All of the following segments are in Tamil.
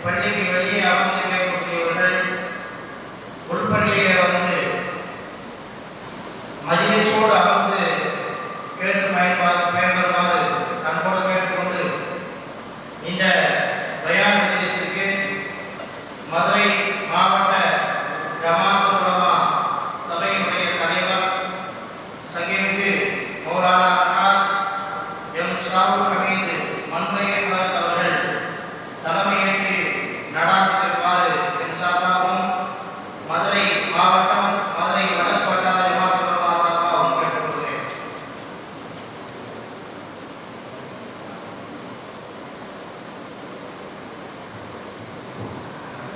பள்ளிக்கு வெளியே அமர்ந்து கேட்கக்கூடியவர்கள் உள்பள்ளியிலே வந்து மஜ்லிஸோடு அமர்ந்து கேட்டு பயன்பெறுமாறு அன்போடு கேட்டுக்கொண்டு இந்த பயான் மஜ்லிஸிற்கு மதுரை மாவட்ட ஜமாஅத்துல் உலமா சபையினுடைய தலைவர் சங்கீமிகு மௌலானா எம் ஷாவுல் ஹமீது மன்மை அவர்கள் தலைமையேற்று நடாத்திருப்பாறு என் சார்பாகவும் மதுரை மாவட்டம் மதுரை வடக்கு வட்டார ஜமாஅத்துல் உலமா சார்பாகவும் கேட்டுக்கொள்கிறேன்.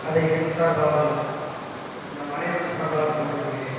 அதை என் சார்பாகவும் நம் அனைவரும் சார்பாகவும் கொள்கிறேன்.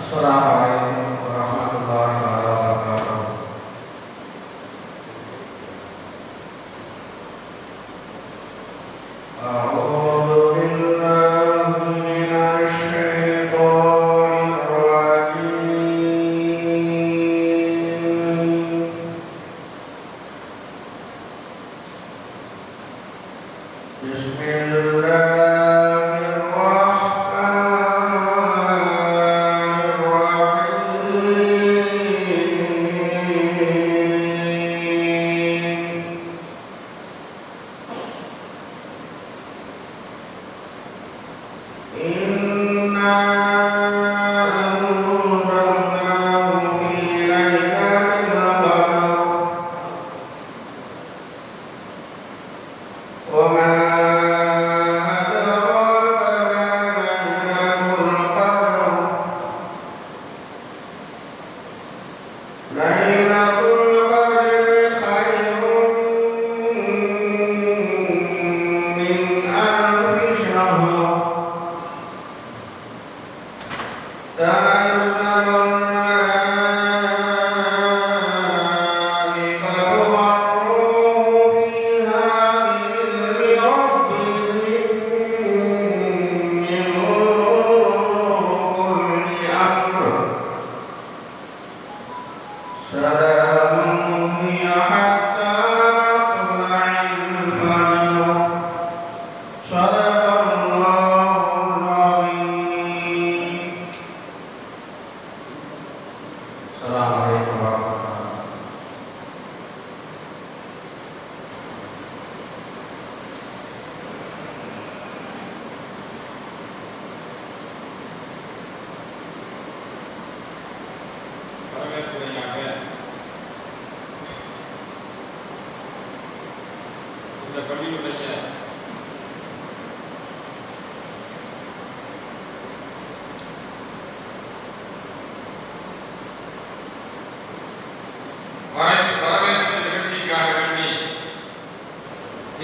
Assalamualaikum warahmatullahi wabarakatuh. A'udzu billahi minasy syaithanir rajim. Assalamualaikum warahmatullahi wabarakatuh. இந்த பள்ளியுடைய வரவேற்பு நிகழ்ச்சிக்காக வேண்டி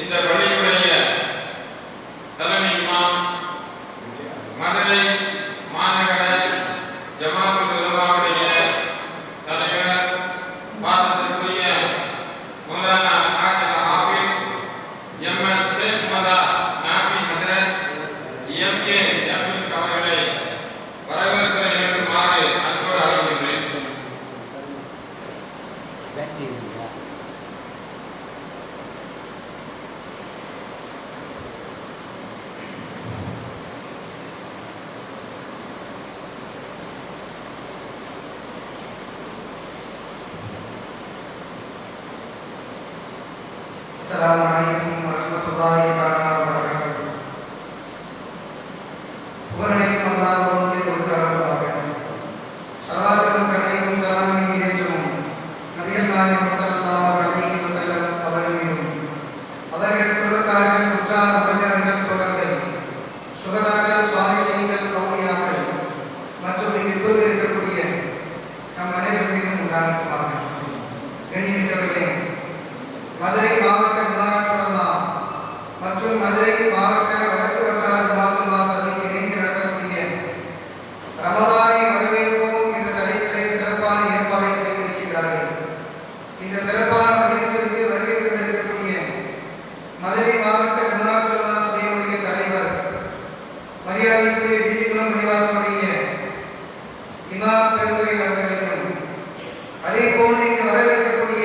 இந்த பள்ளியுடைய தலைமை இமாம் மதுரை மாநகர ஜமாஅத்துல் உலமாவுடைய தலைவர் பாசத்திற்குரிய மௌலானா ஹாஃபிஸ் எம்.எஸ். ஷேக் மதா நாஃபி ஹஜ்ரத் எம்.கே. ஜாஃபிர் அவர்களை வரவேற்கிறேன் என்றுமாறு அன்போடு அழைக்கின்றேன். அஸ்ஸலாமு அலைக்கும் வரஹ்மத்துல்லாஹி தஆலா வபரகாத்துஹு. புகழனைக்கும் அல்லாஹ் ஒருவனுக்கே உரித்தானதாக. ஸலவாத்தும் கருணையும் சலாமும் நிறைவேற்றவும் நபிகள் நாயகம் ஸல்லல்லாஹு அலைஹி வஸல்லம் அவர்கள் மீதும் அவர்கள் குடும்பத்தார்கள் உற்றார் உறவினர்கள் தோழர்கள் சுகதாக்கள் சுவாலிஹீன்கள் அவுலியாக்கள் மற்றும் இங்கு கூறி இருக்கக்கூடிய நம் அனைவர் மீதும் உண்டாகுமாக. கண்ணியமிக்கவர்களே, மதுரை மாவட்ட ஜமாஅத் உலமா மற்றும் மதுரை மாவட்ட வடக்கு வட்டார ஜமாஅத் உலமா சபை இணைந்து நடக்கக்கூடிய ரமலானை வரவேற்போம் என்ற தலைப்பிலே சிறப்பான ஏற்பாடை செய்திருக்கிறார்கள். இந்த சிறப்பான மஜ்லிஸிற்கு வருகை தந்திருக்கக்கூடிய மதுரை மாவட்ட ஜமாஅத் உலமா சபையுடைய தலைவர் மரியாதைக்குரிய தீபிகுளம் நிவாசனுடைய இமாம் பெருந்தகை அவர்களையும் அதே போன்று இங்கு வரவேற்கக்கூடிய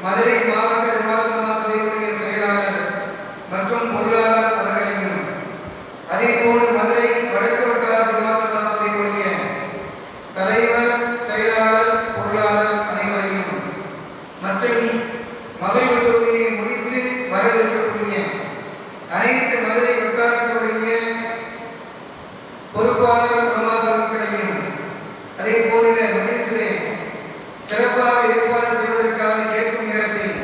மதுரை மாவட்ட ஜமாஅத் உலமா சபையுடைய செயலாளர் மற்றும் பொருளாளர் அவர்களையும் அதே போன்று மதுரை வடக்கு வட்டார ஜமாஅத் உலமா சபையுடைய தலைவர் செயலாளர் பொருளாளர் அனைவரையும் மற்றும் மதுரை தொகுதியை முடித்து வரவிருக்கக்கூடிய அனைத்து மதுரை வட்டாரத்துடைய பொறுப்பாளர் உலமா பெருமக்களையும் அதே போன்ற மஜ்லிஸிலே சிறப்பாக ஏற்பாடு செய்வதற்காக கேட்கும் நேரத்தில்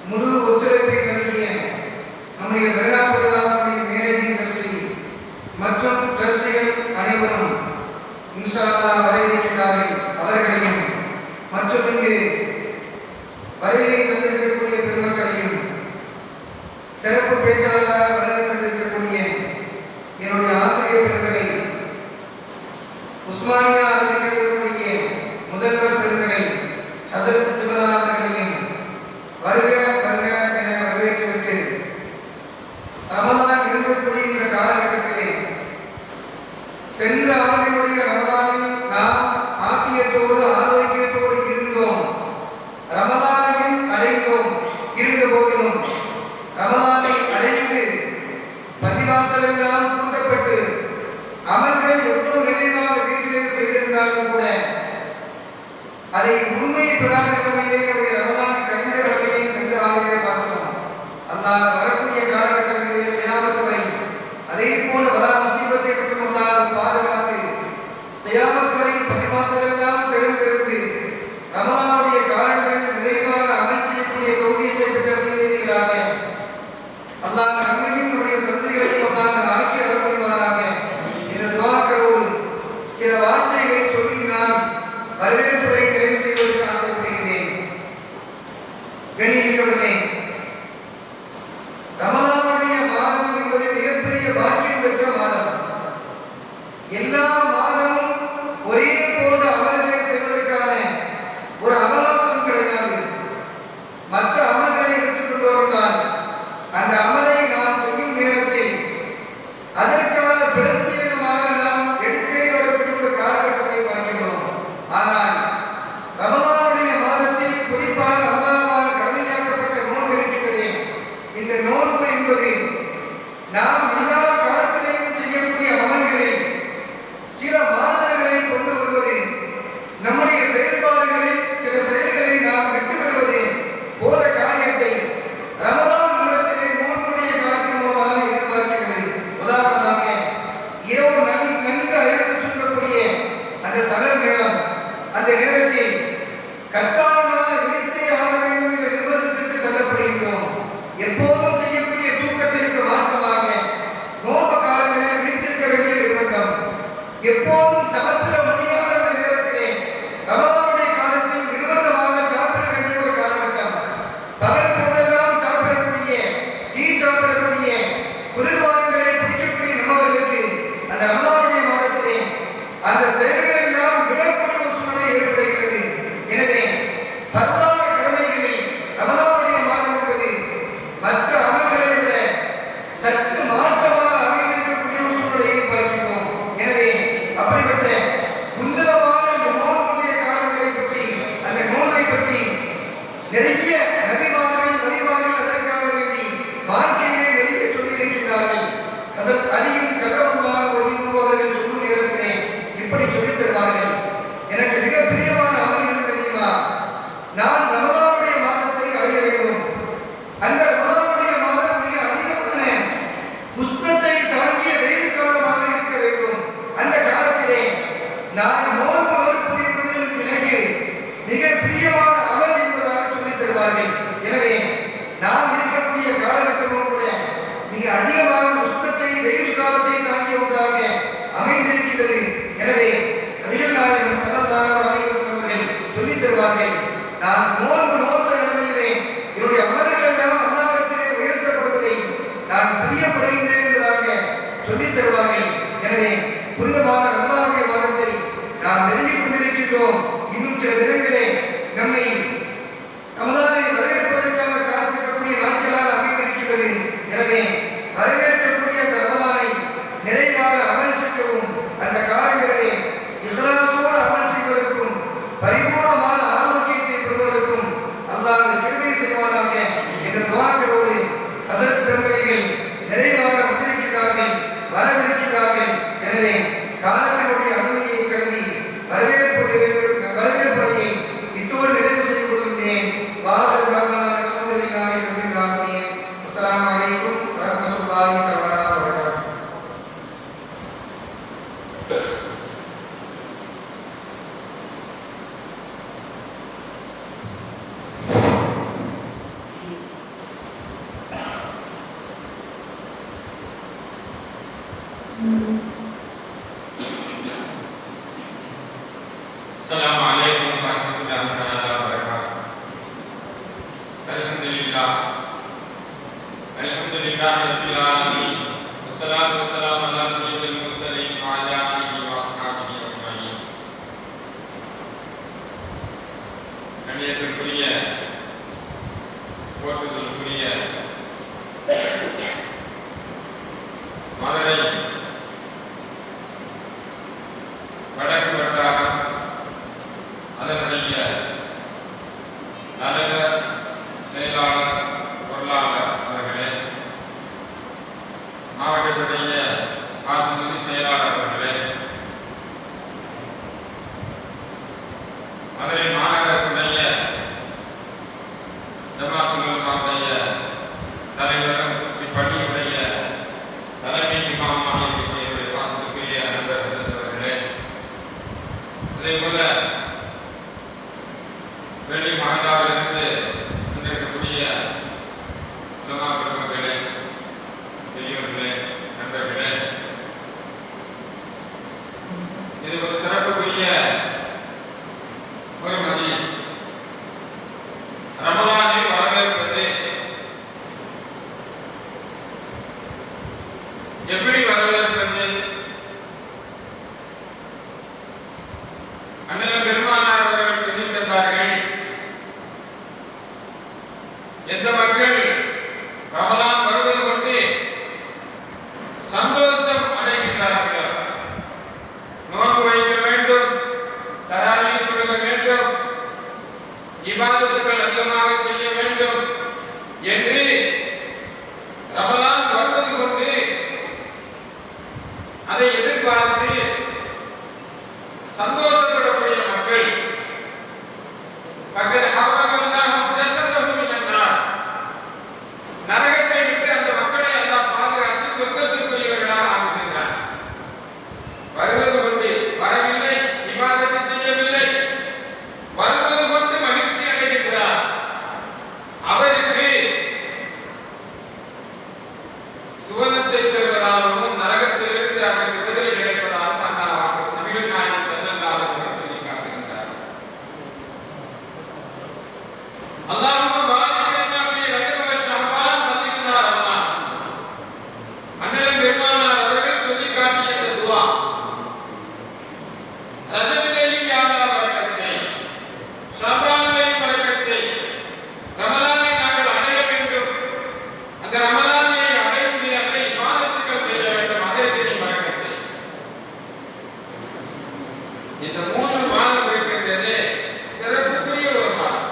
முழு ஒத்துழைப்பை நல்கிய நம்முடைய தர்கா பள்ளிவாசலுடைய மேனேஜிங் ட்ரஸ்டி மற்றும் ட்ரஸ்டிகள் அனைவரும் இன்ஷா அல்லாஹ் வரவேற்கிறார்கள். அவர்களையும் மற்றும் இங்கு வருகை தந்திருக்கக்கூடிய பெருமக்களையும் சிறப்பு பேச்சாளராக வருகை தந்திருக்கக்கூடிய என்னுடைய ஆசிரியர் பெருந்தகை உஸ்மானியா அரபிக்கல்லூரியுடைய முதல்வர் பெருந்தகை ஹஸரத் ஜிப்ரா அவர்களையும் வருக வருக என வரவேற்றுவிட்டு ரமலான் இருக்கக்கூடிய இந்த காலகட்டத்திலே சென்ற ஆண்டினுடைய ரமலானில் நாம் ஆஃபியத்தோடு ஆரோக்கியத்தோடு இருந்தோம், ரமலானையும் அடைந்தோம். இருந்த போதிலும் ரமலானை அடைந்து பள்ளிவாசல் எல்லாம் கூட்டப்பட்டு அமல்கள் எவ்வளவு நிறைவாக வீட்டிலே செய்திருந்தாலும் கூட அதை முழுமை பெறாத நிலையிலே நம்முடைய ரமலான் கழிந்த நிலையை சென்ற ஆண்டிலே பார்த்தோம். அல்லாஹ் வரக்கூடிய காலகட்டங்களிலே கியாமத் வரை அதே போல வலா முசீபத்தை மட்டும் அல்லாஹ் பாதுகாத்து கியாமத் வரை பள்ளிவாசல் எல்லாம் திறந்திருந்து ரமலானுடைய காலங்களில் நிறைவாக அமல் செய்யக்கூடிய தௌஃபீகை பெற்ற செய்திகளாக அல்லாஹ் நம்மையும் நம்முடைய சந்ததிகளையும் அல்லாஹ் ஆக்கி அருள் புரிவானாக என்ற துஆக்களோடு சில வார்த்தைகளை சொல்லி நான் வரவேற்புரை நிறைவு செய்வதற்கு ஆசைப்படுகிறேன். கண்ணியமிக்கவர்களே, ரமலானுடைய மாதம் என்பது மிகப்பெரிய பாக்கியம் பெற்ற மாதம். எல்லா மாதமும் ஒரே போன்ற அமல்களை செய்வதற்கான ஒரு அவகாசம் கிடையாது. மற்ற அமல்களை எடுத்துக்கொண்டு வந்தால் அந்த அமலை நாம் செய்யும் நேரத்தில் அதற்கான பிரத்யேகமாக நாம் எடுத்தே வரக்கூடிய ஒரு காலகட்டத்தை பார்க்கிறோம். ஆனால் ரமலானுடைய மாதத்தில் குறிப்பாக ரமலானால் கடமையாக்கப்பட்ட நோன்பு இருக்கின்றதே, இந்த நோன்பு என்பது நாம் எல்லா காலத்திலேயும் செய்யக்கூடிய அமல்களில் சில மாறுதல்களை கொண்டு வருவது, நம்முடைய செயல்பாடுகளில் சில செயல்களை நாம் விட்டுவிடுவது போன்ற காரியத்தை ரமலான் மாதத்திலே நோன்புடைய காலத்தின் மூலமாக எதிர்பார்க்கிறது. உதாரணமாக இரவு நன்கு அயர்ந்து தூங்கக்கூடிய அந்த சகர் நேரம், அந்த நேரத்தில் கட்டாயமாக விழித்தே ஆக வேண்டும் என்ற நிர்பந்தத்திற்கு தள்ளப்படுகின்றோம். எப்போதும் செய்யக்கூடிய தூக்கத்திற்கு மாற்றமாக எனவே புனிதமான ரமலானுடைய மாதத்தை நாம் நெருங்கிக் கொண்டிருக்கின்றோம். இன்னும் சில தினங்களே நம்மை ரமலானை வரவேற்பதற்காக காத்திருக்கக்கூடிய நாட்களாக அமைந்திருக்கின்றது. எனவே வரவேற்கக்கூடிய அந்த ரமலானை நிறைவாக அமல் செய்யவும், அந்த காலங்களிலே இஹ்லாஸோடு அமல் செய்வதற்கும் பரிபூர்ணமான ஆரோக்கியத்தை பெறுவதற்கும் அல்லாஹ் கிருபை செய்வானாக என்ற துஆக்களோடு ஹஸரத் பெருமக்கள் நிறைவாக வந்திருக்கிறார்கள், வரவிருக்கிறார்கள். எனவே காலத்தினுடைய அனுமதியை கருதி வரவேற்புரையை இத்தோடு நிறைவு செய்து கொள்கின்றேன். வாஹிரு தஅவானா அல்ஹம்துலில்லாஹி ரப்பில் ஆலமீன். அஸ்ஸலாமு அலைக்கும் வரஹ்மத்துல்லாஹி தஆலா வபரகாத்துஹு. السلام عليكم ورحمة الله تعالى وبركاته. الحمد لله رب العالمين والصلاة والسلام على سيد المرسلين وعلى آله وأصحابه أجمعين. கண்ணியத்திற்குரிய போற்றுதலுக்குரிய மதுரை வடக்கு வட்டாரம் அதனுடைய தலைவர், செயலாளர், பொருளாளர் அவர்களே, மாவட்டத்துடைய பாசனி செயலாளர் அவர்களே, மதுரை மாநகரத்துடைய ஜமாத்துல் உலமாவுடைய தலைவரும் இப்பள்ளியுடைய தலைமை இமாமாக இருக்கக்கூடிய பாசனத்துக்குரிய நண்பர்கள் அவர்களே, அதேபோல வெள்ளி மகளாவிலிருந்து வந்திருக்கக்கூடிய உலமா பெருமக்களே, பெரியோர்களே, நண்பர்களே, இது ஒரு சிறப்புக்குரிய ஒரு மஜ்லிஸ். ரமலானை வரவேற்பது, எப்படி வரவேற்பது? அண்ணன் பெருமானார் அவர்கள் சொல்லியிருந்தார்கள், எந்த மக்கள் ரமலான் வருவது கொண்டு சந்தோஷம் அடைகின்றார்களோ, நோன்பு வைக்க வேண்டும், தராவீஹ் தொழுக வேண்டும், இபாதத்துகள் அதிகமாக செய்ய வேண்டும் என்று ரமலான் வருவது கொண்டு அதை எதிர்பார்த்து சந்தோஷப்படக்கூடிய மக்கள் பக்கத்து ஹர்ரமல்லாஹு ஜஸதஹு மினன் நார், நரகத்தை விட்டு அந்த மக்களை அல்லாஹ் பாதுகாத்து சொர்க்கத்திற்குரியவர்களாக ஆக்குகின்றார். வருவது கொண்டு வரவில்லை, இபாதத்தை செய்யவில்லை, வருவது கொண்டு மகிழ்ச்சி அடைகின்றார். அவருக்கு சுவனத்தை தருவதாகவும் நரகத்திலிருந்து அவருக்கு விடுதலை கிடைப்பதாகவும் அல்லாஹ் நபிகள் நாயகம் ஸல்லல்லாஹு அலைஹி வஸல்லம் சொல்லி காட்டுகின்றார். அல்லாஹும்ம பாரிக் லனா ஃபீ ரஜப வ ஷஅபான் வல்லினா ரமலான். அண்ணன் பெருமானார் அவர்கள் சொல்லி காட்டிய இந்த துஆ, ரஜபிலேயும் யா அல்லாஹ் பரக்கத் செய், ஷஅபானிலேயும் பரக்கத் செய், ரமலானை நாங்கள் அடைய வேண்டும், அந்த ரமலானை அடையும் அந்த இபாதத்துகள் செய்ய வேண்டும், அதற்கு நீ பரக்கத் செய். இந்த 3 மாதம் இருக்கின்றது, சிறப்புக்குரிய ஒரு மாதம்.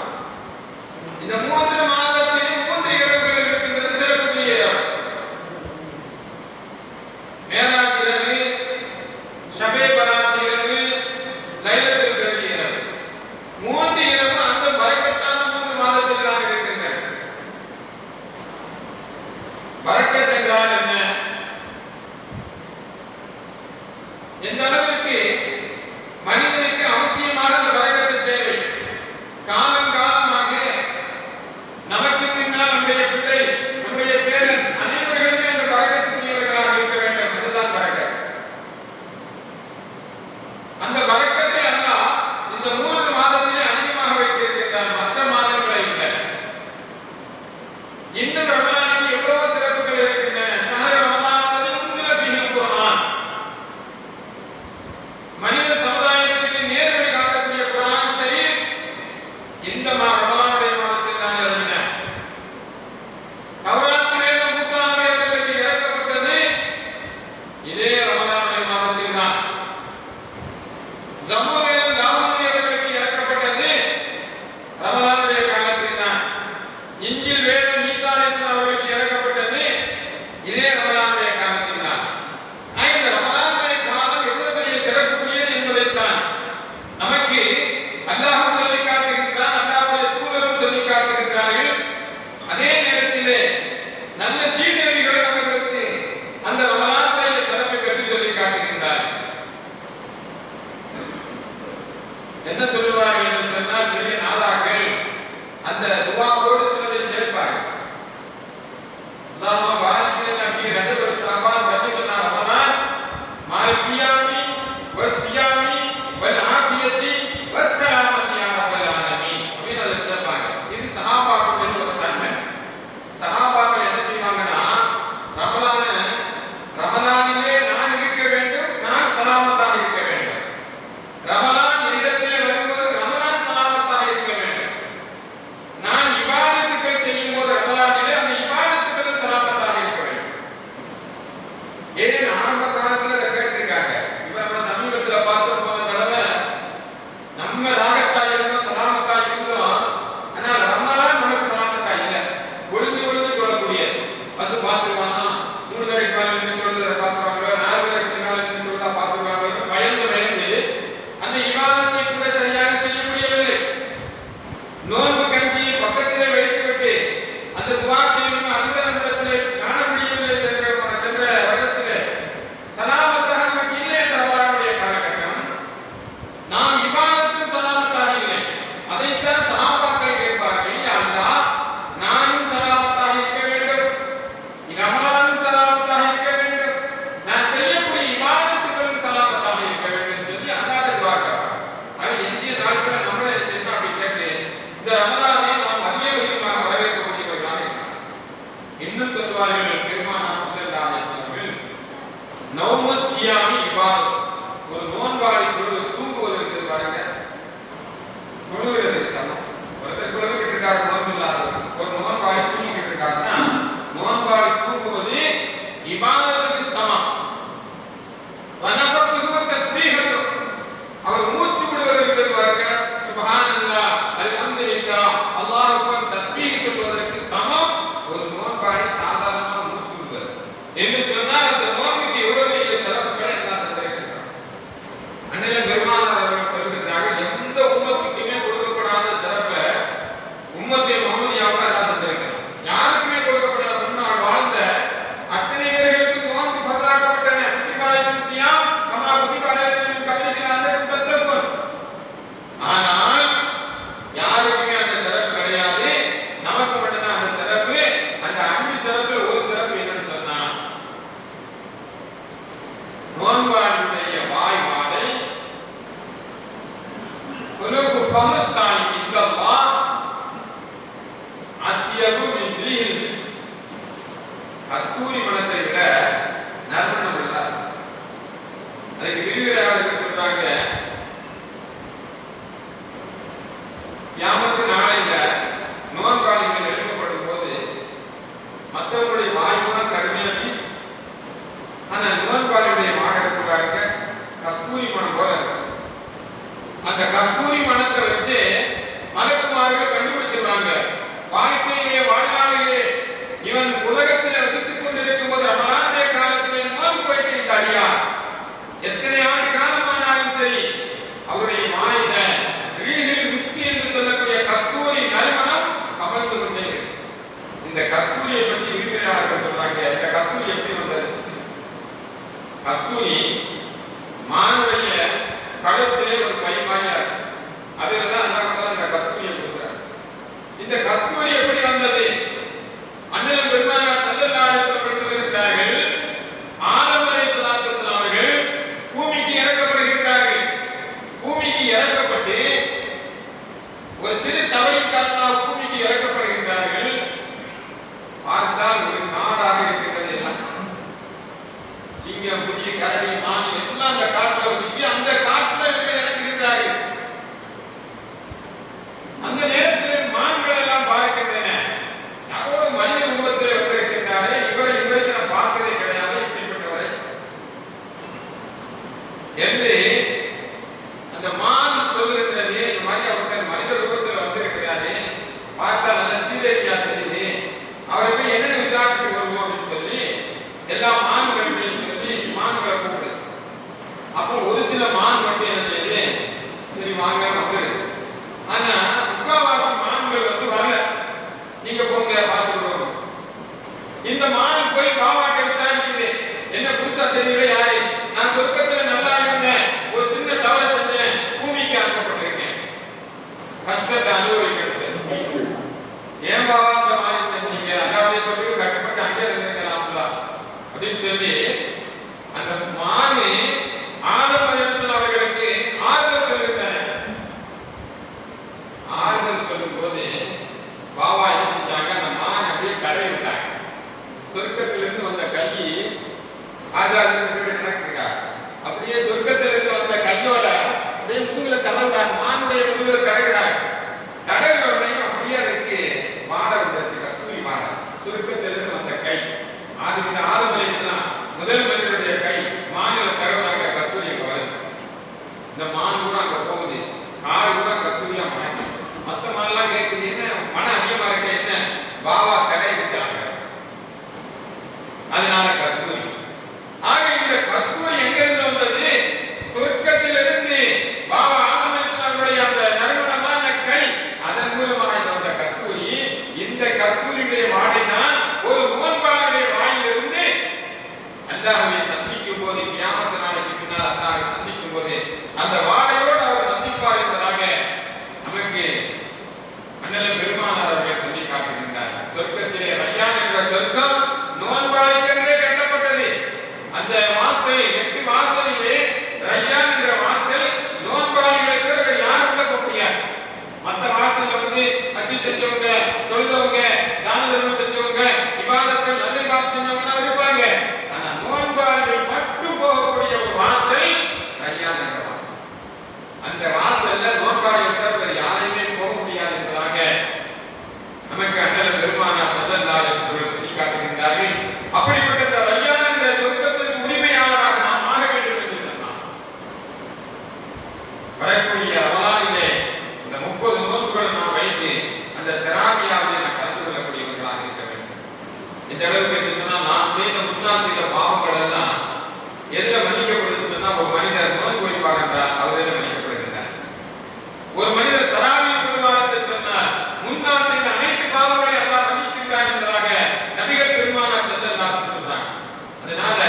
இந்த 3 மாதத்திலும் 3 இரவுகள் இருக்கின்றது, சிறப்புக்குரிய இரவு. மேராஜ் இரவு, ஷபே பராத் இரவு, லைலத்துல் கத்ர் இரவு. 3 இரவு அந்த பரக்கத்தான 3 மாதத்தில் தான் இருக்கின்றன. பரக்கத் என்றால் என்ன? எந்த அளவிற்கு மனிதனுக்கு அவசியமாக அந்த பரக்கத்து தேவை. காலங்காலமாக நமக்கு பின்னால் நம்முடைய பிள்ளை, நம்முடைய பேரன் அனைவர்களுமே அந்த பரக்கத்துக்குரியவர்களாக இருக்க வேண்டும். அதுதான் பரக்கத். அந்த பரக்கத்தை அல்லாஹ் இந்த 3 மாதத்திலே அதிகமாக வைத்திருக்கின்றான், மற்ற மாதங்களை விட. இன்னும் ரமலானுக்கு எவ்வளவோ சிறப்புகள் اللهم بارك لنا في رجب وشعبان وبلغنا رمضان مع القيام والصيام والعافية والسلامة يا رب العالمين. அப்படின்னு அதை சொல்றாங்க. இது சஹாபாக்களுடைய ஒரு தன்மை. சஹாபாக்கள் என்ன செய்வாங்கன்னா ரமலானிலே நான் இருக்க வேண்டும், நான் சலாமத்தாக இருக்க வேண்டும். ரமலான் என்னிடத்திலே வரும்போது ரமலான் சலாமத்தாக இருக்க வேண்டும். நான் இபாதத்துக்கள் செய்யும் போது ரமலானிலே அந்த இபாதத்துக்களும் சலாமத்தாக இருக்க வேண்டும். ஏன் ஆரம்ப காலத்துல அதை கேட்டிருக்காங்க. இப்ப நம்ம சமீபத்துல பார்த்தோம் போன தடவை நம்ம ராகத்தா இருந்தோம், சலாமத்தா இருந்தோம். ஆனா ரமலான் நமக்கு சலாமத்தா இல்லை. ஒழுங்கு ஒழுங்கு தொழக்கூடியது வந்து பார்த்துருவானா 3 நாளைக்கு மேல இருந்து தொழுதை பார்த்துருவாங்க, 4 நாளைக்கு மேல இருந்து தொழுதா பார்த்துருவாங்க. பயந்து பயந்து அந்த இபாதத்தை கூட சரியாக செய்ய முடியவில்லை. நோன்பு கஞ்சியை பக்கத்திலே வைத்துவிட்டு அந்த துவா செய்யும் அந்த நிமிடத்திலே காண முடியவில்லை. சென்ற வருடத்திலே சலாமத்தாக நமக்கு இல்லை என்ற அவருடைய காலகட்டம். நாம் இபாதத்தில் சலாமத்தாக இல்லை. அதைத்தான் சஹாபாக்கள் கேட்பார்கள், யா அல்லாஹ் நானும் சலாமத்தாக இருக்க வேண்டும், ரமலானும் சலாமத்தாக இருக்க வேண்டும், நான் செய்யக்கூடிய இபாதத்துகளும் சலாமத்தாக இருக்க வேண்டும் சொல்லி அல்லாஹ்வை துஆ கேட்பாங்க. அது எஞ்சிய நாட்களை நம்மளே செய்யணும் அப்படி கேட்டு இந்த ரமலானை நாம் அதிகமாக வரவேற்கக்கூடியவர்களாக இருக்கிறோம். இன்னும் சொல்வார்கள் பெருமானார் ஸல்லல்லாஹு அலைஹி வஸல்லம், நௌமு ஸியாமி இபாதத். ஒரு நோன்பாளி தூங்குவதற்கு பாருங்க, தொழுகிறதுக்கு சமம். ஒருத்தர் தொழுகிட்டு இருக்காரு நோன்பு இல்லாதவர், ஒரு நோன்பாளி தூங்கிட்டு இருக்காருன்னா நோன்பாளி தூங்குவது இபாதத்துக்கு சமம். வனஃபஸுஹு தஸ்பீஹத்து, அவர் மூச்சு விடுவதற்கு பாருங்க சுப்ஹானல்லாஹ் அல்ஹம்துலில்லாஹ் அல்லாஹ் அக்பர் தஸ்பீஹ் சொல்வதற்கு சமம் ஒரு நோன்பாளி சாதாரணமாக மூச்சு விடுவது. என்று சொன்னால் அந்த நோன்புக்கு எவ்வளவு பெரிய சிறப்புகளை எல்லாம் தந்திருக்கிறார். அண்ணன் பெருமானார் அவர்கள் சொல்கிறார்கள், எந்த உம்மத்துக்குமே கொடுக்கப்படாத சிறப்பை உம்மத்தை முஹம்மதியாவுக்கு அல்லாஹ் தந்திருக்கிறார். யாருக்குமே கொடுக்கப்படாத முன்னால் வாழ்ந்த அத்தனை பேர்களுக்கு நோன்பு ஃபர்லாக்கப்பட்டன. குத்திபாலைக்கும் சியாம் கமா குத்திபாலைக்கும் கப்லிக்கும் தத்தக்கும். ஆனால் யாருக்குமே அந்த சிறப்பு கிடையாது. நமக்கு மட்டும்தான் அந்த சிறப்பு. அந்த 5 சிறப்புல ஒரு சிறப்பு என்னன்னு சொன்னா, நோன்பாளியுடைய வாய் வாடை குலூபு ஃபமுஸ்ஸாயி இல்லல்லாஹ் அத்யபு மின் ரீஹில் மிஸ்க். கஸ்தூரி மணத்தை விட நறுமணம் இல்லை. அதுக்கு விரிவுரையாளர்கள் சொல்றாங்க, கியாமத்து நாளையில நோன்பாளிகள் எழுப்பப்படும் போது மற்றவங்களுடைய வாய்ப்புதான் கடுமையா வீசும். ஆனா நோன்பாளியுடைய வாடகைக்காக கஸ்தூரி மணம் போல இருக்கும். அந்த கஸ்தூரி மணத்தை வச்சு மலக்குமார்கள் கண்டுபிடிச்சிருவாங்க. வாழ்க்கையிலே வாழ்நாளிலே இவன் உலகத்தில் வசித்துக் கொண்டிருக்கும் போது ரமலானுடைய காலத்திலே நோன்பு வைத்து இந்த அடியார் எத்தனை ஆண்டு காலமானாலும் சரி அவருடைய வாயில ரீஹில் மிஸ்க் என்று சொல்லக்கூடிய கஸ்தூரி நறுமணம் கமழ்ந்து கொண்டே இருக்கு. இந்த கஸ்தூரியை பற்றி விரிவுரையாளர்கள் சொல்றாங்க. இந்த கஸ்தூரி எப்படி வந்தது? கஸ்தூரி மானுடைய கழுத்திலே ஒரு பை மாதிரியா இருக்கு. அதுலதான் அல்லாஹ் இந்த கஸ்தூரியை கொடுக்கிறார். இந்த கஸ்தூரி எப்படி வந்தது? அண்ணன் பெருமானார் ஸல்லல்லாஹு அலைஹி வஸல்லம் சொல்கிறார்கள், ஆதம் அலைஹிஸ்ஸலாத்து வஸலாம் அவர்கள் பூமிக்கு இறக்கப்படுகிறார்கள். பூமிக்கு இறக்கப்பட்டு ஒரு சிறு தவறின் காரணமாக பூமிக்கு இறக்கப்படுகிறார்கள். பார்த்தால் ஒரு நாடாக இருக்கிறது. சிங்கம், புலி, கரடி, மான் எல்லாம் அந்த காட்டில் வசித்து அந்த காட்டில் இறக்குகிறார்கள். அந்த நேரத்தில் மான்கள் எல்லாம் பார்க்கின்றன. யாரோ ஒரு மனித உருவத்தில் வந்திருக்கிறாரே, இவரை நான் பார்க்கவே கிடையாது, இப்படிப்பட்டவரை என்று அந்த மான் சொல்லுகிறது. இந்த மாதிரி அவர்கள் மனித ரூபத்தில் வந்திருக்கிறாரே, பார்த்தா நல்ல சீதையா தெரியுது, அவரை போய் என்னென்ன விசாரிச்சுட்டு வருவோம் அப்படின்னு சொல்லி எல்லா மான்களையும் சொல்லி மான்களை கூப்பிடு. அப்போ ஒரு சில மான் மட்டும் என்ன செய்யுது, சரி வாங்க வந்துரு. ஆனா முக்காவாசி மான்கள் வரல. நீங்க போங்க பார்த்துட்டு. இந்த மான் போய் பாவாட்ட விசாரிக்குது, என்ன புதுசா தெரியல யாரு, நான் சொர்க்கத்துல நல்லா இருந்தேன், ஒரு சின்ன தவறு செஞ்சேன், பூமிக்கு அனுப்பப்பட்டிருக்கேன், கஷ்டத்தை அனுபவிக்கணும் சார். ஏன் பாவா இந்த மாதிரி செஞ்சீங்க? அதாவது சொல்லி கட்டுப்பட்டு அங்கே சொர்க்கத்திலிருந்து வந்த கை ஆசாரத்துக்கு நடக்குங்க. அப்படியே சொர்க்கத்திலிருந்து வந்த கையோட அப்படியே முதுகுல தடவுறாங்க, மானுடைய முதுகுல தடவுறாங்க. தடவுற உடனே அப்படியே அதுக்கு மாட விடுறது, கஸ்தூரி மாட. சொர்க்கத்திலிருந்து வந்த கை ஆதிவிட ஆதம் அலைஹிஸ்ஸலாம் முதல் மனிதனுடைய கை மானில தடவுறாங்க, கஸ்தூரி வருது. இந்த மான் கூட அங்க போகுது, ஆறு கூட கஸ்தூரியா மணக்கு. மற்ற மான்லாம் கேட்குது, என்ன மனம் அதிகமா இருக்கு, என்ன பாபா கடை விட்டாங்க, அதனால கஸ்தூரி. ஆக இந்த கஸ்தூரி எங்கிருந்து வந்தது? சொர்க்கத்திலிருந்து பாபா ஆதம் அலைஹிஸ்ஸலாமுடைய அந்த நறுமணமான கை, அதன் மூலமாக வந்த கஸ்தூரி. இந்த கஸ்தூரியுடைய வாடை தான் ஒரு நோன்பாளருடைய வாயிலிருந்து அல்லாஹ்வை சந்திக்கும் போது, கியாமத் நாளைக்கு பின்னால் அல்லாஹ்வை சந்திக்கும் போது அந்த வாடையோடு அவர் சந்திப்பார் என்பதாக நமக்கு அண்ணல் பெருமானார் அவர்கள் சொல்லி காட்டுகின்றார். சொர்க்கத்திலே ரய்யான் என்ற சொர்க்கம் நோன்பாளிக்கென்றே கட்டப்பட்டது. அந்த வாசல் 8 வாசலிலே ரய்யான் என்ற வாசல் நோன்பாளிகளுக்கு வேற யாரும் உள்ள போக முடியாது. மற்ற வாசல்ல வந்து ஹஜ் செஞ்சவங்க, தொழுதவங்க, தான தர்மம் செஞ்சவங்க, இபாதத்தில் நல்ல இபாதத் செஞ்சவங்க இருப்பாங்க. ஆனா நோன்பாளிகள் மட்டும் போகக்கூடிய ஒரு வாசல் ரய்யான் என்ற வாசல். அந்த வாசல்ல நோன்பாளிகள் தவிர யாரையுமே போக முடியாது என்பதாக நமக்கு அண்ணல் பெருமானார் ஸல்லல்லாஹு அலைஹி வஸல்லம் சொல்லி காட்டுகின்றார்கள். அப்படிப்பட்ட அந்த ரய்யான் என்ற சொர்க்கத்திற்கு உரிமையாளராக நாம் ஆக வேண்டும் என்று சொன்னார். வரக்கூடிய ரமலானிலே இந்த 30 நோன்புகளை நாம் வைத்து அந்த தராவியாவை நாம் கலந்து கொள்ளக்கூடியவர்களாக இருக்க வேண்டும். இந்த அளவுக்கு என்று சொன்னால் நாம் செய்த முன்னால் செய்த பாவங்கள் எல்லாம் எதுல மன்னிக்கப்படுதுன்னு சொன்னா, ஒரு மனிதர் நோன்பு வைப்பார் என்றால் அவர் எதில் மன்னிக்கப்படுகின்றார். ஒரு மனிதர் தராவியை பெறுவார் என்று சொன்னால் முன்னால் செய்த அனைத்து பாவங்களையும் அல்லாஹ் மன்னிக்கின்றார் என்பதாக நபிகள் பெருமானார் ஸல்லல்லாஹு அலைஹி வஸல்லம் சொல்றாங்க. அதனால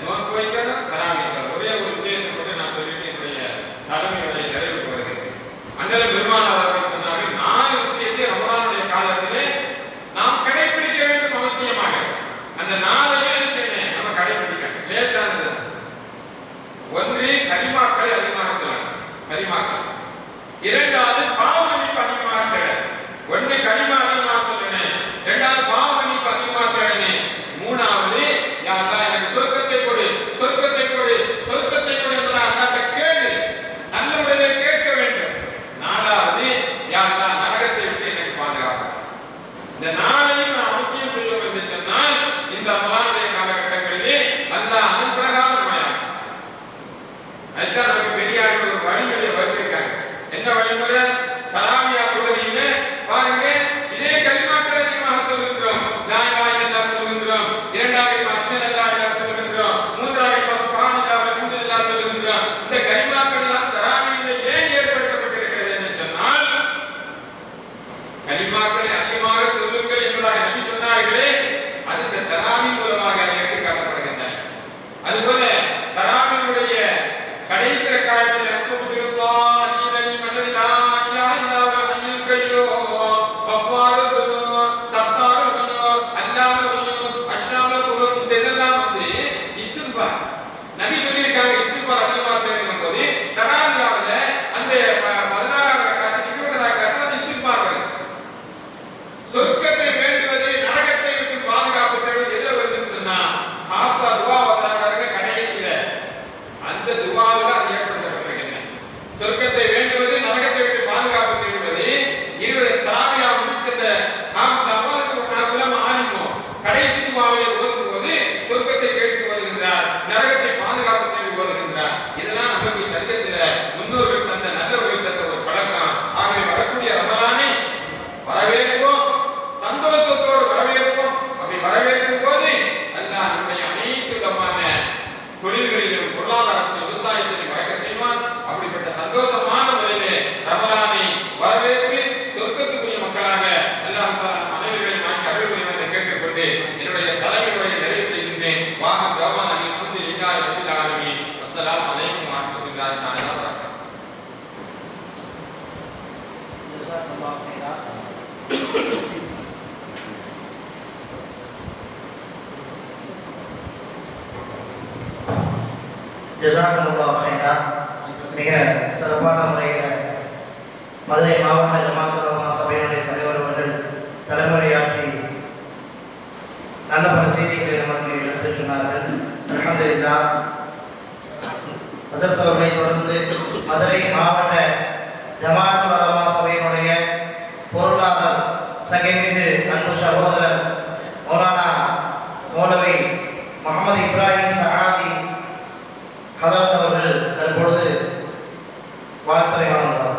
நோன்பு வைக்கணும், தராவி வைக்கணும். ஒரே ஒரு விஷயத்தை மட்டும் நான் சொல்லிட்டு என்னுடைய தலைமையுடைய நிறைவுக்கு வருகிறேன். அண்ணல் பெருமானார் அவர்கள் சொன்னார்கள், 4 விஷயத்தை ரமலானுடைய காலத்திலே நாம் கடைபிடிக்க வேண்டும் அவசியமாக. அந்த 4 என்ன செய்யணும், நம்ம கடைபிடிக்கணும். லேசானது. ஒன்று, கலிமாக்களை அதிகமாக சொல்லணும், கலிமாக்கள். இரண்டாவது, பாவ மன்னிப்பு அதிகமாக தேடணும். ஒன்று கலிமா அதிகமாக சொல்லணும், இரண்டாவது பாவ மன்னிப்பு அதிகமாக தேடணும், மூணாவது யா அல்லாஹ் எனக்கு சொர்க்கத்தை கொடு, சொர்க்கத்தை கொடு, சொர்க்கத்தை கொடு என்பதாக அல்லாஹ்ட்ட கேளு, நல்ல முறையில் கேட்க வேண்டும். நாலாவது யா அல்லாஹ் நரகத்தை விட்டு எனக்கு பாதுகாப்பு. இந்த 4ஐயும் நாம் அவசியம் செய்ய வேண்டும் என்று சொன்னால் இந்த ரமலானுடைய காலகட்டங்களிலே அல்லாஹ் அதன் பிரகாரம் நம்மையாக்கும். அதுதான் நமக்கு பெரியார்கள் ஒரு வழிமுறையை வகுத்திருக்காங்க. என்ன வழிமுறை? தராவியா தொழுகையிலே பாருங்க, இதே கலிமாக்களை அதிகமாக சொல்லுகிறோம். லா இலாஹ இல்லல்லாஹ் சொல்லுகிறோம். இரண்டாவது அஸ்ஸலாமு அலைக்கும் சொல்லுகிறோம். மூன்றாவது சுப்ஹானல்லாஹ் வல்ஹம்துலில்லாஹ் சொல்லுகிறோம். இந்த கலிமாக்கள் எல்லாம் தராவியிலே ஏன் ஏற்படுத்தப்பட்டிருக்கிறது என்று சொன்னால், கலிமாக்களை அதிகமாக சொல்லுங்கள் என்பதாக நபி சொன்னார்களே, அது இந்த தராவி மூலமாக எடுத்து காட்டப்படுகின்றன. அதுபோல தராவியுடைய கடைசி ரக்காயத்தில் அஸ்தக்ஃபிருல்லாஹ் லீலி மல்லதி லா இலாஹ இல்லா ஹுவல் ஹய்யுல் கய்யூம் கஃபாருல் துனூப் சத்தாருல் துனூப் அல்லாஹுல் குயூப் அஷ்ஷாமுல் குலூப், இதெல்லாம் வந்து இஸ்திக்பார். நபி சொல்லியிருக்காங்க இஸ்திக்பார் அதிகமாக தேடும்போது தராவியாவுல அந்த 16வது ரக்காயத்தில் 20வது ரக்காயத்தில் இஸ்திக்பார் வருது. சொர்க்கத்தை வேண்டுவது, நரகத்தை விட்டு பாதுகாப்பு தேடுவது எதுல வருதுன்னு சொன்னா, ஹாஃபா துவா வந்தாங்க கடைசியில. அந்த துவாவில் அது ஏற்படுத்தப்பட்டிருக்கிறது. சொர்க்கத்தை வேண்டுவது, நரகத்தை விட்டு பாதுகாப்பு தேடுவது 20 தராவியா முடித்த ஹாஃபா குலம் ஆலிமோ கடைசி துவாவை ஓதும்போது சொர்க்கத்தை கேட்டு ஓதுகின்றார், நரகத்தை பாதுகாப்பு தேடி ஓதுகின்றார். இதெல்லாம் நமக்கு சரியத்துல முன்னோர்கள் தந்த நல்லவர்கள் தந்த ஒரு பழக்கம். ஆகவே வரக்கூடிய ரமலானை வரவேற்போம், சந்தோஷத்தோடு வரவேற்போம். அப்படி வரவேற்கும் போது அல்லாஹ் நம்முடைய அனைத்து விதமான தொழில்களிலும் பொருளாதாரத்திலும் விவசாயத்திலும் வளர்க்க செய்வான். அப்படிப்பட்ட சந்தோஷமான முறையிலே ரமலானை வரவேற்று சொர்க்கத்துக்குரிய மக்களாக அல்லாஹ் தஆலா நம் அனைவரையும் ஆக்கி அருள் புரிவான் என்று கேட்டுக்கொண்டு என்னுடைய தலைமை உரையை நிறைவு செய்கின்றேன். வாஹித் தஅவானா அல்ஹம்துலில்லாஹி ரப்பில் ஆலமீன். அஸ்ஸலாமு அலைக்கும் வரஹ்மத்துல்லாஹி தஆலா வபரகாத்துஹு. ஜஸாக்கல்லாஹு கைரா. ஜஸாக்கல்லாஹு கைரா. மிக சிறப்பான முறையில் மதுரை மாவட்ட ஜமாத் உலமா சபையினுடைய தலைவர் அவர்கள் தலைமுறையாற்றி நல்ல பல செய்திகளை செய்திகளை நமக்கு எடுத்துச் சொன்னார்கள். அல்ஹம்துலில்லாஹ். ஹஸரத் அவர்களை தொடர்ந்து மதுரை மாவட்ட ஜமாஅத்துல் உலமா சபையினுடைய பொருளாளர் சகைமிகு அன்பு சகோதரர் மௌலானா மௌலவி முகமது இப்ராஹிம் சஹாதி ஹதரத் அவர்கள் தற்பொழுது வாழ்த்துரை வழங்குவார்.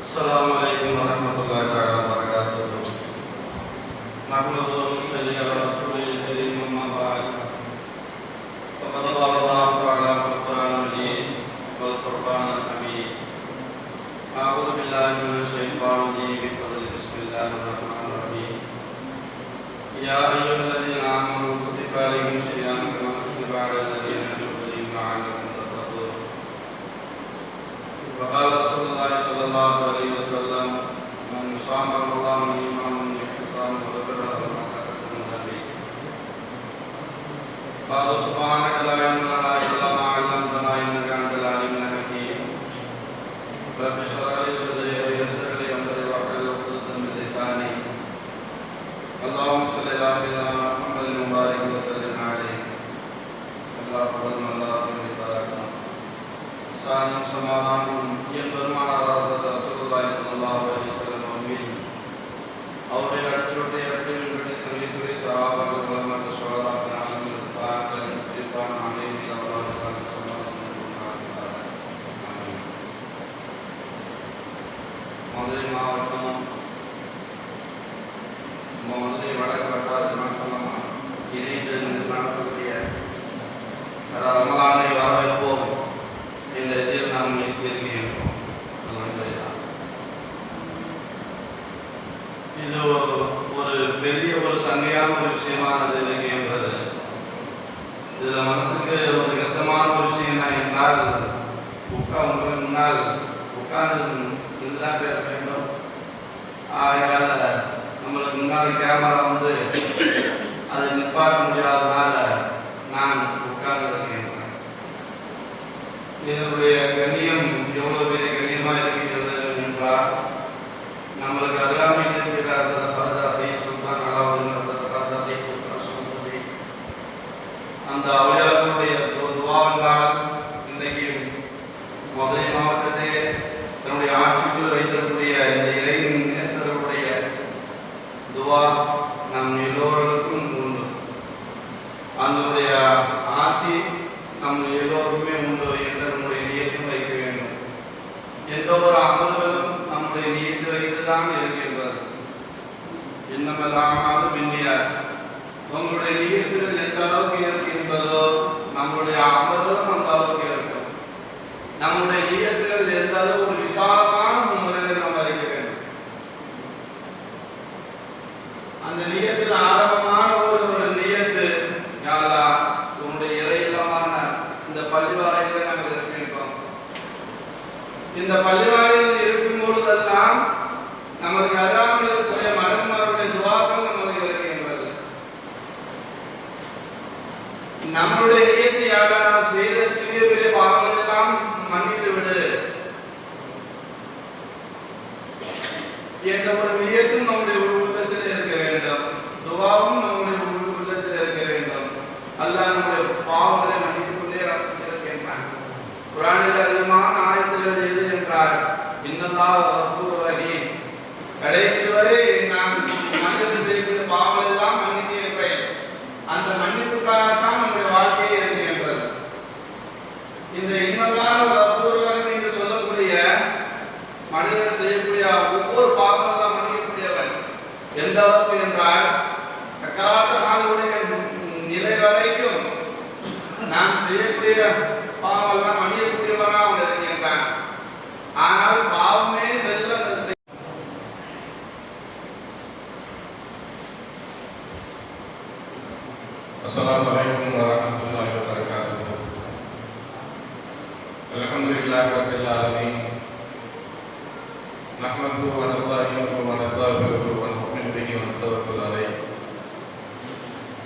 Assalamualaikum warahmatullahi wabarakatuh. Nahmaduhu wa nusalli ala rasulil karim amma ba'd. Faqad qala Allah ta'ala fil Qur'anil Majid wal Furqanil Hamid. A'udzu billahi minasy syaithanir rajim. Bismillahirrahmanirrahim. Ya ayyuhalladzina amanu kutiba alaykumus siyam kama kutiba 'alal ladzina min qablikum la'allakum tattaqun. Wa qala Rasulullah sallallahu alaihi wasallam man shama Ramadan imanan ihtisaban wa ghafara lahu ma taqaddama min dhanbihi. Qala subhanaka la ilma lana illa ma 'allamtana innaka antal alimul hakim. Rabbi shrah li sadri wa yassir li amri wahlul 'uqdatam min lisani. Allahumma shalli ala sayyidina Muhammadin wa barik wa sallim alaihi. Allahumma barik salam samalam yang bermakna Rasulullah sallallahu alaihi wasallam amin. அவருடைய அடிச்சுவட்டை அப்படி பின்பற்றி சங்கீத்துறை சஹாபாக்கள் உலமாக்கள் ஷுஹதாக்கள் ஆலிம்கள் ஃபுகாக்கள் இர்ஃபான் ஆலிம்கள் அவர்கள் சல்லல்லாஹு ஆமீன். மதுரை மாவட்டம் மதுரை வடக்கு வட்டார ஜமாஅத்துல் இணைந்து நடத்தக்கூடிய ரமலானை வரவேற்போம் இந்த இதில் நாம் இருக்கிறோம். இது ஒரு பெரிய ஒரு சங்கையான ஒரு விஷயமானது இருக்கிறது. இதில் மனசுக்கு ஒரு கஷ்டமான ஒரு விஷயம் என்றால் உங்களுக்கு முன்னால் உட்கார்ந்து இதுதான் பேச வேண்டும். ஆகையால் நம்மளுக்கு முன்னால் கேமரா வந்து அதை நிப்பாட்ட முடியாததுனால நான் உட்கார்ந்து இருக்கிறேன். இதனுடைய கண்ணியம் எவ்வளவு பெரிய கண்ணியமாக இருக்கிறது என்றால் நம்மளுக்கு அருகாமையில் இருக்கிற ஹஜ்ரத் சையத் சுல்தான் அலாவுதீன் ஹஜ்ரத் சையத் சுல்தான் ஷம்சுதீன் அந்த அவுலியாக்களுடைய துஆவினால் இன்றைக்கு மதுரை மாவட்டத்தை தன்னுடைய ஆட்சிக்குள் வைத்திருக்கக்கூடிய இந்த இளைஞர் நேசர்களுடைய துஆ நம் எல்லோருக்கும் உண்டு. அதனுடைய ஆசி நம் எல்லோருக்குமே உண்டு என்று நம்முடைய நியத்தில் வைக்க வேண்டும். எந்த ஒரு அமல்களும் நம்முடைய நியத்தில் வைத்துதான் இருக்கின்றது. இன்னமெல்லாம் பின்னியார் உங்களுடைய நியத்தில் எந்த அளவுக்கு இருக்கின்றதோ நம்முடைய அமல்களும் அந்த அளவுக்கு இருக்கும். நம்முடைய நியத்தில் எந்த அளவு ஒரு விசாலமான முறையில் நாம் வைக்க வேண்டும். அந்த நியத்தில் ஆரம்பமான ஒரு நியத்து யாரா உங்களுடைய இறையில்லமான இந்த பள்ளிவாரையில் நாங்கள் இருக்கின்றோம். இந்த பள்ளிவாரையில் இருக்கும் பொழுதெல்லாம் நமக்கு அருகாமையில் இருக்கக்கூடிய மகன்மாருடைய துஆக்கள் நமக்கு இருக்கின்றது. நம்முடைய நியத்தையாக நாம் செய்த சிறிய பெரிய பாவங்கள் எல்லாம் மன்னித்து விடு என்ற ஒரு நியத்தும் நம்முடைய உள்ளத்தில் இருக்க வேண்டும். துஆவும் நம்முடைய உள்ளத்தில் இருக்க வேண்டும். அல்லாஹ் நம்முடைய பாவங்களை மன்னித்துக் கொண்டே இருக்கின்றான். குர்ஆனில் அதிகமான ஆயத்துகள் எது என்றால் இன்னல்லாஹு கஃபூர் ரஹீம். கடைசி வரை நாம் மனிதர்கள் செய்யக்கூடிய பாவங்கள் எல்லாம் மன்னித்து இருப்பேன். அந்த மன்னிப்புக்காகத்தான் நம்முடைய வாழ்க்கையே இருக்கின்றது. இந்த இன்னல்லாஹு Assalamualaikum warahmatullahi wabarakatuh. Alhamdulillahirabbil alamin. Nahmaduhu wa nasta'inuhu wa nastaghfiruhu wa nu'minu bihi wa natawakkalu alayhi.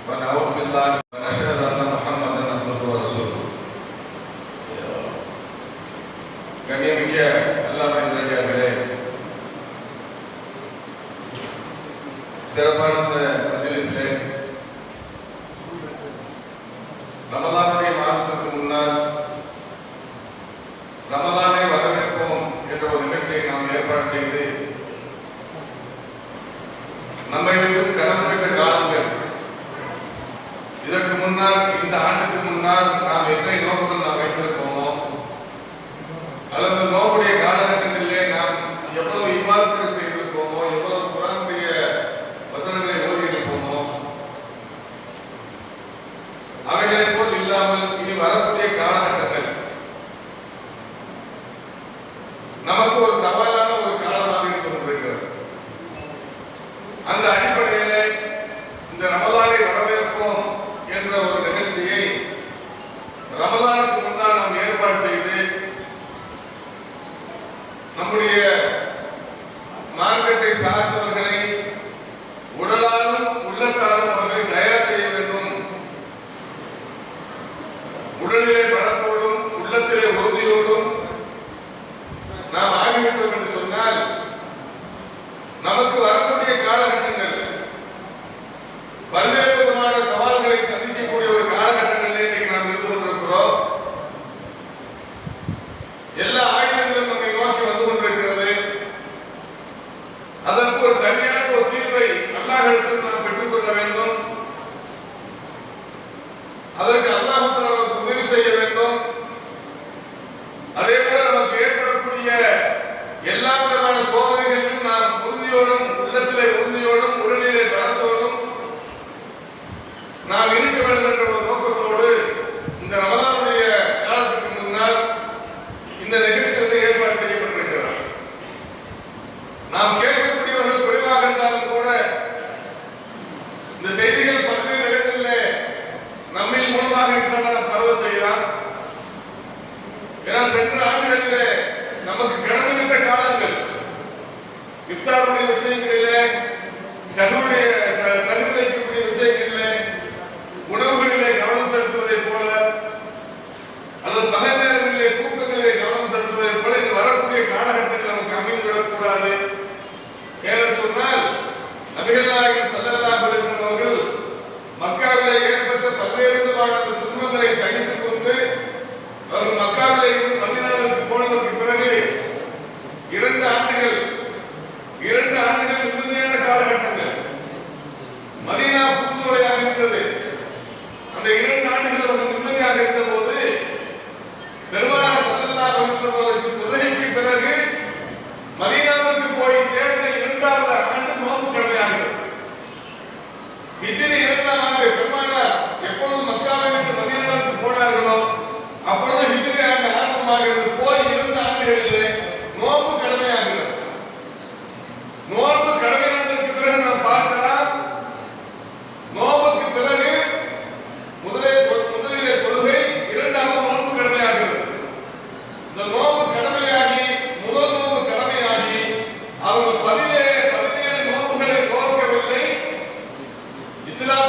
Wa na'udzu billahi wa nashhadu anna Muhammadan abduhu wa rasuluh. கண்ணியமிக்க அல்லாஹ்வின் நல்லடியார்களே, சிறப்பான இந்த மஜ்லிஸிலே ரமலானுடைய மாதத்திற்கு முன்னால் ரமலானை வரவேற்போம் என்ற ஒரு நிகழ்ச்சியை நாம் ஏற்பாடு செய்து நம்மை விட்டும் கடந்துவிட்ட காலங்கள், இதற்கு முன்னால் இந்த ஆண்டுக்கு முன்னால் நாம் எத்தனை நோக்குகள் நாம் வைத்திருப்போமோ அல்லது நோக்குடைய காலகட்டங்களிலே நாம் எவ்வளவு இபாதத்துகள் செய்திருப்போமோ, எவ்வளவு குர்ஆனுடைய வசனங்களை ஓதியிருப்போமோ, அவைகளை போல் இல்லாமல் இனி வரக்கூடிய காலகட்டங்கள் நமக்கு ஒரு சவாலான ஒரு காலமாக இருந்து கொண்டிருக்கிறது. அந்த அடிப்படையிலே இந்த ரமலானை வரவேற்போம் என்ற ஒரு நிகழ்ச்சியை ரமலானுக்கு முன்னால் நாம் ஏற்பாடு செய்து நம்முடைய மார்க்கத்தை சார்ந்தவர்களை உடலாலும் உள்ளத்தாலும் அவர்களை தயார் செய்ய வேண்டும். உடலிலே பலத்தோடும் உள்ளத்திலே உறுதியோடும் நாம் ஆகிவிட்டோம் என்று சொன்னால் நமக்கு வரக்கூடிய காலகட்டங்கள் பல்வேறு விதமான சவால்களை சந்திக்கக்கூடிய ஒரு காலகட்டங்களில் இன்னைக்கு நாம் இருந்து கொண்டிருக்கிறோம். எல்லா ஆயுதங்களும் நம்மை நோக்கி வந்து கொண்டிருக்கிறது. அதற்கு ஒரு சரியான ஒரு தீர்வை அல்லாஹ்விடத்தில் நாம் பெற்றுக்கொள்ள வேண்டும். அதற்கு அல்லாஹ் நமக்கு உதவி செய்ய வேண்டும். அதே போல நமக்கு ஏற்படக்கூடிய எல்லா விதமான சோதனைகளிலும் நாம் உறுதியோடும் உள்ளத்திலே உறுதியோடும் உடலிலே பலத்தோடும் நாம் இருக்க வேண்டும் என்ற ஒரு நோக்கத்தோடு இந்த ரமலானுடைய காலத்துக்கு முன்னால் இந்த நிகழ்ச்சி ஏற்பாடு செய்யப்பட்டிருக்கிறது. நாம் கேட்கக்கூடியவர்கள் குறைவாக இருந்தாலும் கூட இந்த செய்திகள் பல்வேறு இடங்களிலே நம்மில் மூலமாக இன்ஷாஅல்லாஹ் பரவ செய்யலாம். ஏன்னா சென்ற ஆண்டுகளிலே நமக்கு கடந்துவிட்ட காலங்கள் இஃப்தாருடைய விஷயங்களிலே, சஹூருடைய சஹூர் வைக்கக்கூடிய விஷயங்களிலே, உணவுகளிலே கவனம் செலுத்துவதை போல அல்லது பகல் நேரங்களிலே தூக்கங்களிலே கவனம் செலுத்துவதை போல இங்கு வரக்கூடிய காலகட்டத்தில் நமக்கு அமைந்துவிடக்கூடாது. ஏனென்று சொன்னால் நபிகள் நாயகம் ஸல்லல்லாஹு அலைஹி வஸல்லம் அவர்கள் மக்காவிலே ஏற்பட்ட பல்வேறு விதமான துன்பங்களை சகித்துக் கொண்டு அவர்கள் மக்காவிலே இருந்து மதீனாவிற்கு போனதற்கு பிறகு 2 ஆண்டுகள் நிம்மதியான காலகட்டங்கள். மதீனா பூஞ்சோலையாக இருந்தது. அந்த 2 ஆண்டுகள் அவர்கள் நிம்மதியாக இருந்த போது பெருமானார் ஸல்லல்லாஹு அலைஹி வஸல்லம் அவர்களுக்கு தொழுகைக்கு பிறகு மதீனாவுக்கு போய் சேர்ந்த 2வது ஆண்டு நோன்பு கடமையாகிறது. ஹிஜ்ரி 2ஆம் ஆண்டு பெருமானார் எப்பொழுது மக்காவை விட்டு மதீனாவுக்கு போனார்களோ அப்பொழுது ஹிஜ்ரி ஆண்டு ஆரம்பமாகிறது. போய் 2 ஆண்டுகளிலே நோன்பு கடமையாகிறது. நோன்பு கடமையானதற்கு பிறகு நாம் பார்க்கலாம், நோன்புக்கு பிறகு முதலிலே தொழுகை, 2வது நோன்பு கடமையாகிறது. இந்த நோன்பு கடமையாகி முதல் நோன்பு கடமையாகி அவர்கள் 17 நோன்புகளை நோக்கவில்லை. இஸ்லாம்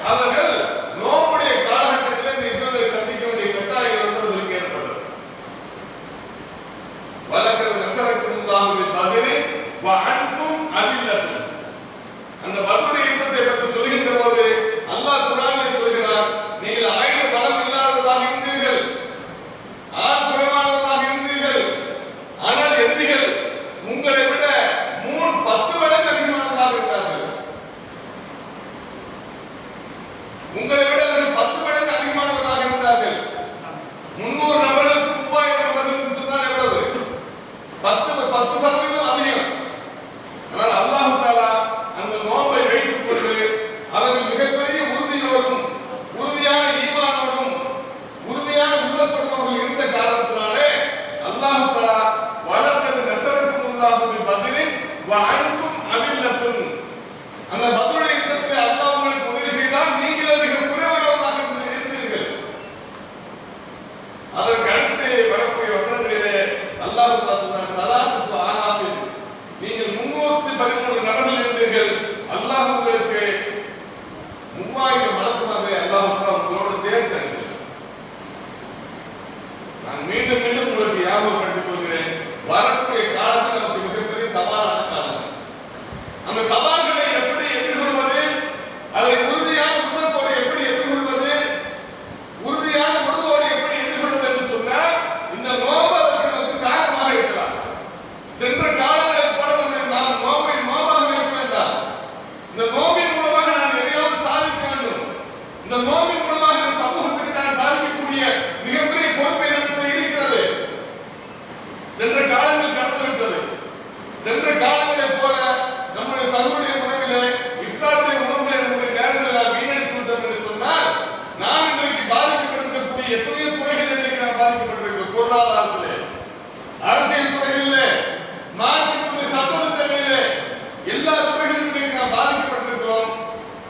அவர்கள் நோம்புடைய காலகட்டத்தில் இந்த யுத்தத்தை சந்திக்க வேண்டிய கட்டாயம் அவர்களுக்கு ஏற்பட்டது. வலக்கது நஸரக்குமுல்லாஹு பில்-பத்ரி வ அன்தும் அதில்லத்துன். அந்த பத்ருடைய யுத்தத்தை பற்றி சொல்கின்ற போது அல்லாஹ் குர்ஆனிலே சொல்கிறார், நீங்கள் ஆயுத பலம் இல்லாதவர்களாக இருந்தீர்கள், ஆள் குறைவானவர்களாக இருந்தீர்கள், ஆனால் எதிரிகள் உங்களை விட 10 மடங்கு அதிகமானவர்களாக இருந்தார்கள். உங்களை விட 10 மடங்கு அதிகமானவர்களாக இருந்தார்கள். 300 நபர்களுக்கு 3000 நபர்களுக்கு சொன்னால் எவ்வளவு? 10% அதிகம். ஆனால் அல்லாஹ் தஆலா அந்த நோன்பை வைத்துக் கொண்டு அவர்கள் மிகப்பெரிய உறுதியோடும் உறுதியான ஈமானோடும் உறுதியான உள்ளத்தோடும் இருந்த காரணத்தினாலே அல்லாஹ் தஆலா வலக்கது நஸரக்குமுல்லாஹு பில்-பத்ரி வ அன்தும் அதில்லத்துன். அந்த பத்ருடைய யுத்தத்தில் அல்லாஹ் உங்களுக்கு உதவி செய்தால் நீங்கள் மிக குறைவானவர்களாக இருந்தீர்கள். அதற்கு அடுத்து வரக்கூடிய வசனங்களிலே அல்லாஹ் தஆலா சொன்னார், ஸலாஸத்து ஆலாஃபின், நீங்கள் 313 நபர்கள் இருந்தீர்கள், அல்லாஹ் உங்களுக்கு 3000 மடங்காக அல்லாஹ் தஆலா உங்களோடு சேர்த்து அனுப்பினார். நான் மீண்டும் மீண்டும் உங்களுக்கு ஞாபகப்படுத்திக் கொள்கிறேன், வரக்கூடிய காலத்தில் நமக்கு மிகப்பெரிய சவாலான காலம். அந்த சவால்களை எப்படி எதிர்கொள்வது, அதை உறுதியான உள்ளத்தோடு எப்படி எதிர்கொள்வது, உறுதியான உணர்வோடு எப்படி எதிர்கொள்வது என்று சொன்னால் இந்த நோன்பு அதற்கு நமக்கு காரணமாக இருக்கலாம். சென்ற காலங்களில் போல நாம் நோன்பை நோம்பாக இருக்க வேண்டாம். இந்த நோம்பின் மூலமாக நாம் எதையாவது சாதிக்க வேண்டும். இந்த நோம்பின் மூலமாக இந்த சமூகத்துக்கு நான் சாதிக்கக்கூடிய மிகப்பெரிய பொறுப்பை இடத்தில் இருக்கிறது. சென்ற காலங்கள் கடந்துவிட்டது. சென்ற காலங்களைப் போல நம்முடைய சகோதரிய உணவிலே இஃப்தாருடைய உணவுகளை நம்முடைய நேரங்களில் நாம் வீணடித்து விட்டோம் என்று சொன்னால் நாம் இன்றைக்கு பாதிக்கப்பட்டிருக்கக்கூடிய எத்தனையோ துறைகள் இன்றைக்கு நாம் பாதிக்கப்பட்டிருக்கிறோம். பொருளாதாரத்திலே, அரசியல் துறைகளிலே, மார்க்கெட்டுடைய சட்டத்திட்டங்களிலே, எல்லா துறைகளிலும் இன்றைக்கு நாம் பாதிக்கப்பட்டிருக்கிறோம்.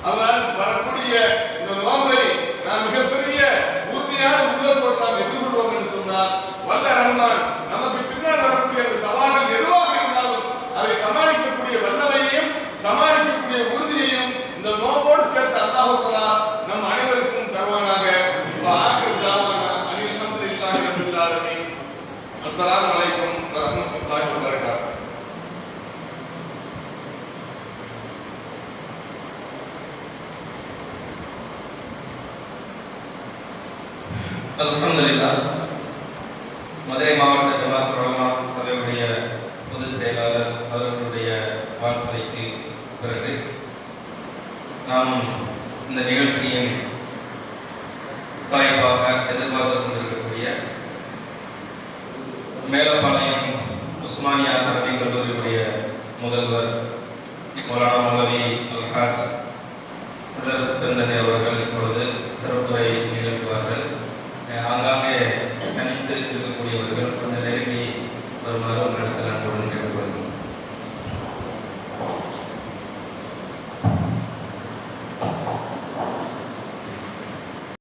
அதனால் வரக்கூடிய இந்த நோன்பை நாம் மிகப்பெரிய உறுதியான உள்ளத்தோடு நாம் எதிர்கொள்வோம் என்று சொன்னால் வல்ல ரஹ்மான் நமக்கு பின்னால் வரக்கூடிய அந்த சவால்கள் எதுவாக இருந்தாலும் அதை சமாளிக்கக்கூடிய வல்லமையையும் சமாளிக்கக்கூடிய உறுதியையும் இந்த நோம்போடு சேர்த்து அல்லாஹ் தஆலா நம் அனைவருக்கும் தருவானாக. ஆகிர் தாவானா அனில் ஹம்துலில்லாஹி ரப்பில் ஆலமீன். அஸ்ஸலாமு அலைக்கும் வ ரஹ்மத்துல்லாஹி வ பரகாத்துஹு. அல்ஹம்துலில்லாஹ். மதுரை மாவட்ட ஜமாத் உலமா சபையுடைய பொதுச் செயலாளர் அவர்களுடைய வாழ்த்துரைக்கு பிறகு நாம் இந்த நிகழ்ச்சியின் தலைப்பாக எதிர்பார்த்து கொண்டிருக்கக்கூடிய மேலப்பாளையம் உஸ்மானியா அரபி கல்லூரியுடைய முதல்வர் மௌலானா மௌலவி அல்ஹாஜ் ஹஸரத் பெருந்தகை அவர்கள்